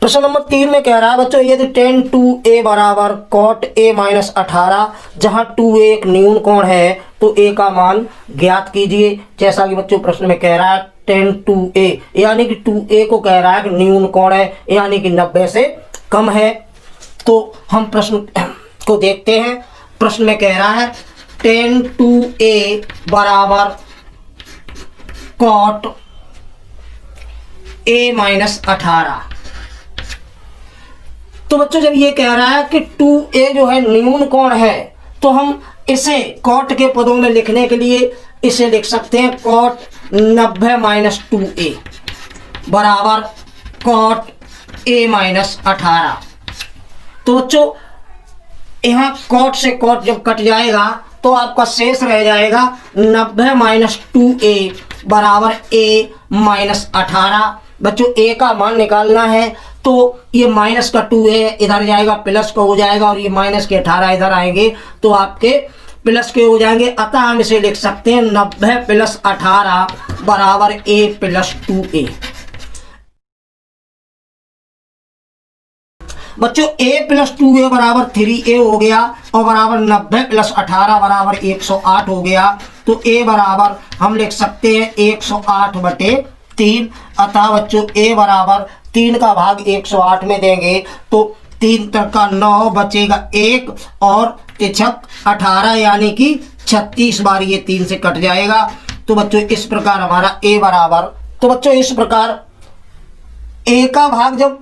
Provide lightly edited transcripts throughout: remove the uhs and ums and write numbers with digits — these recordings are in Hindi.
प्रश्न नंबर 3 में कह रहा है बच्चों, यदि tan 2a बराबर cot a माइनस 18, जहां 2a एक न्यून कोण है तो a का मान ज्ञात कीजिए। जैसा कि बच्चों प्रश्न में कह रहा है tan 2a यानी कि 2a को कह रहा है कि न्यून कोण है यानी कि 90 से कम है। तो हम प्रश्न को देखते हैं। प्रश्न में कह रहा है tan 2a बराबर cot a माइनस 18। तो बच्चों जब ये कह रहा है कि 2a जो है न्यून कोण है तो हम इसे कॉट के पदों में लिखने के लिए इसे लिख सकते हैं कॉट 90 माइनस 2a बराबर कॉट a माइनस 18। तो बच्चों यहाँ कॉट से कॉट जब कट जाएगा तो आपका शेष रह जाएगा 90 माइनस 2a बराबर a माइनस 18। बच्चों a का मान निकालना है तो ये माइनस का 2a इधर जाएगा, प्लस का हो जाएगा और ये माइनस के 18 इधर आएंगे तो आपके प्लस के हो जाएंगे। अतः हम इसे लिख सकते हैं 90 प्लस 18 बराबर a प्लस 2a। बच्चों a प्लस 2a बराबर 3a हो गया और बराबर 90 प्लस 18 बराबर 108 हो गया। तो a बराबर हम लिख सकते हैं 108 बटे 3। अतः बच्चों a बराबर 3 का भाग 108 में देंगे तो 3 तक का 9 बचेगा 1 और 18 यानी कि 36 बार ये 3 से कट जाएगा। तो बच्चों इस प्रकार हमारा a बराबर, तो बच्चों इस प्रकार a का भाग जब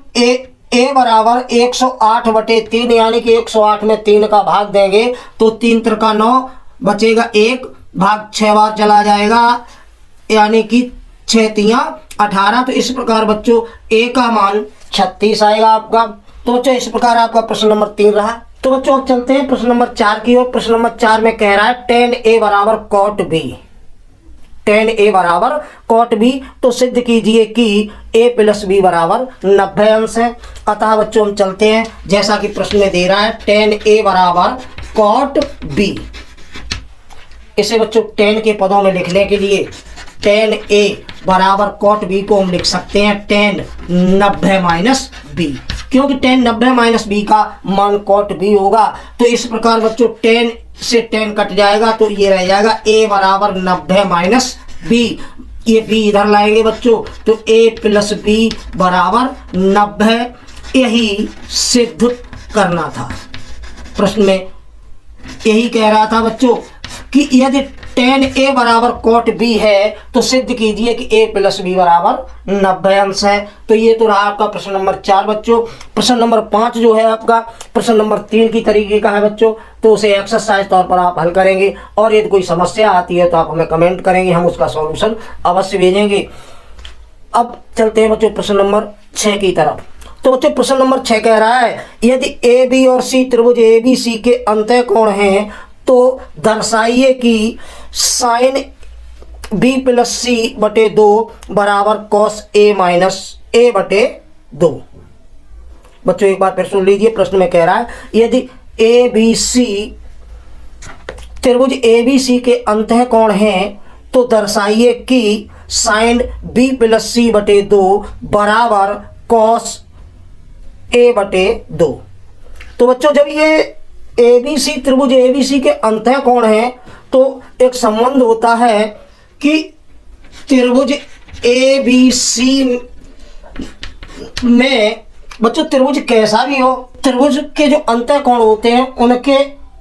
a बराबर 108 बटे 3 यानी कि 108 में 3 का भाग देंगे तो 3 तक का 9 बचेगा 1 भाग 6 बार चला जाएगा यानी कि 6 तिया 18। तो इस प्रकार बच्चों a का मान 36 आएगा आपका। तो बच्चों इस प्रकार आपका प्रश्न नंबर 3 रहा। तो बच्चों अब चलते हैं प्रश्न नंबर 4 की ओर। प्रश्न नंबर 4 में कह रहा है tan a बराबर cot b, tan a बराबर cot b। तो सिद्ध कीजिए कि a प्लस b बराबर 90 अंश है। अतः बच्चों हम चलते हैं जैसा कि प्रश्न में दे रहा है tan a बराबर cot b। इसे बच्चों tan के पदों में लिखने के लिए tan a बराबर cot b को हम लिख सकते हैं tan 90 माइनस b, क्योंकि tan 90 माइनस b का मान cot b होगा। तो इस प्रकार बच्चों tan से tan कट जाएगा तो ये रह जाएगा a बराबर 90 माइनस b। ये b इधर लाएंगे बच्चों तो a प्लस b बराबर 90। यही सिद्ध करना था। प्रश्न में यही कह रहा था बच्चों कि यदि tan a बराबर cot b है तो सिद्ध कीजिए कि a प्लस b बराबर 90 अंश है। तो ये तो रहा आपका प्रश्न नंबर 4 बच्चों। प्रश्न नंबर 5 जो है आपका प्रश्न नंबर 3 की तरीके का है बच्चों, तो उसे एक्सरसाइज तौर पर आप हल करेंगे और यदि कोई समस्या आती है तो आप हमें कमेंट करेंगे, हम उसका सॉल्यूशन अवश्य भेजेंगे। अब चलते हैं बच्चों प्रश्न नंबर 6 की तरफ। तो बच्चों प्रश्न नंबर 6 कह रहा है यदि ए बी और सी त्रिभुज ए बी सी के अंतः कोण हैं तो दर्शाइए कि साइन b प्लस सी बटे 2 बराबर कॉस a माइनस a बटे 2। बच्चों एक बार फिर सुन लीजिए। प्रश्न में कह रहा है यदि ए बी सी त्रिभुज ए बी सी के अंतः कोण हैं तो दर्शाइए कि साइन b प्लस सी बटे 2 बराबर कॉस a बटे 2। तो बच्चों जब ये ABC त्रिभुज ABC के अंतः कोण है तो एक संबंध होता है कि त्रिभुज ABC में बच्चों त्रिभुज कैसा भी हो, त्रिभुज के जो अंतः कोण होते हैं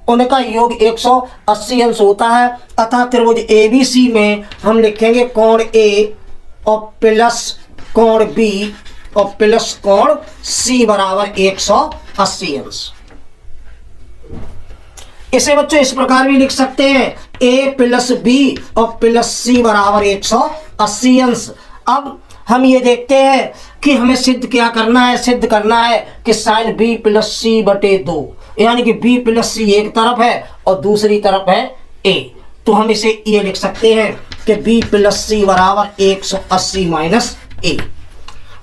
उनका योग 180 अंश होता है। अतः त्रिभुज ABC में हम लिखेंगे कोण A और प्लस कोण B और प्लस कोण C बराबर 180 अंश। इसे बच्चों इस प्रकार भी लिख सकते हैं a प्लस बी और प्लस सी बराबर 180 अंश। अब हम ये देखते हैं कि हमें सिद्ध क्या करना है। सिद्ध करना है कि साइन b प्लस सी बटे 2 यानी कि b प्लस सी एक तरफ है और दूसरी तरफ है a। तो हम इसे ये लिख सकते हैं कि b प्लस सी बराबर 180 माइनस a।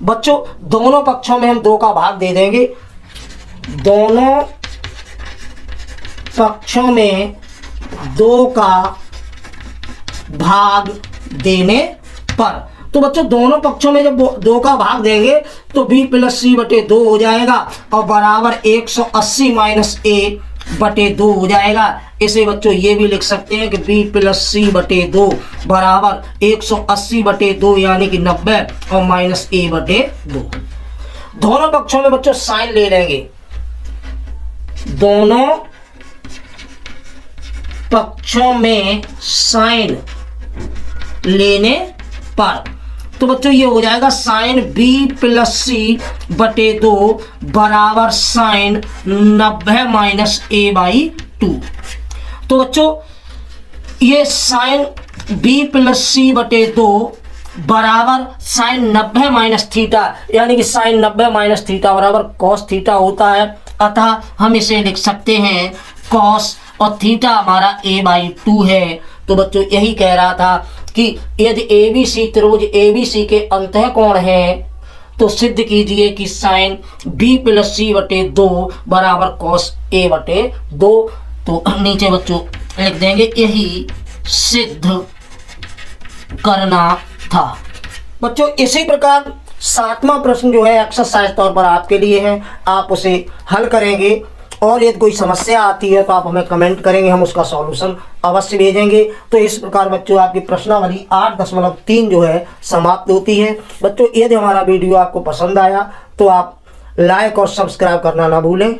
बच्चों दोनों पक्षों में हम 2 का भाग दे देंगे। दोनों पक्षों में 2 का भाग देने पर तो बच्चों दोनों पक्षों में जब 2 का भाग देंगे तो b प्लस सी बटे 2 हो जाएगा और बराबर 180 माइनस a बटे 2 हो जाएगा। इसे बच्चों ये भी लिख सकते हैं कि b प्लस सी बटे 2 बराबर 180 बटे 2 यानी कि 90 और माइनस a बटे 2। दोनों पक्षों में बच्चों साइन ले लेंगे, दोनों पक्षों में साइन लेने पर तो बच्चों ये हो जाएगा साइन b प्लस सी बटे 2 बराबर साइन 90 माइनस a बाई 2। तो बच्चों ये साइन b प्लस सी बटे 2 बराबर साइन 90 माइनस थीटा यानी कि साइन 90 माइनस थीटा बराबर कॉस थीटा होता है। अतः हम इसे लिख सकते हैं कॉस और थीटा हमारा a बाई 2 है। तो बच्चों यही कह रहा था कि यदि ABC त्रिभुज ABC के अंतःकोण है तो सिद्ध कीजिए कि साइन b प्लस सी बटे 2 बराबर कॉस a बटे 2। तो नीचे बच्चों लिख देंगे यही सिद्ध करना था। बच्चों इसी प्रकार 7वां प्रश्न जो है एक्सरसाइज तौर पर आपके लिए है, आप उसे हल करेंगे और यदि कोई समस्या आती है तो आप हमें कमेंट करेंगे, हम उसका सॉल्यूशन अवश्य भेजेंगे। तो इस प्रकार बच्चों आपकी प्रश्नावली 8.3 जो है समाप्त होती है। बच्चों यदि हमारा वीडियो आपको पसंद आया तो आप लाइक और सब्सक्राइब करना ना भूलें।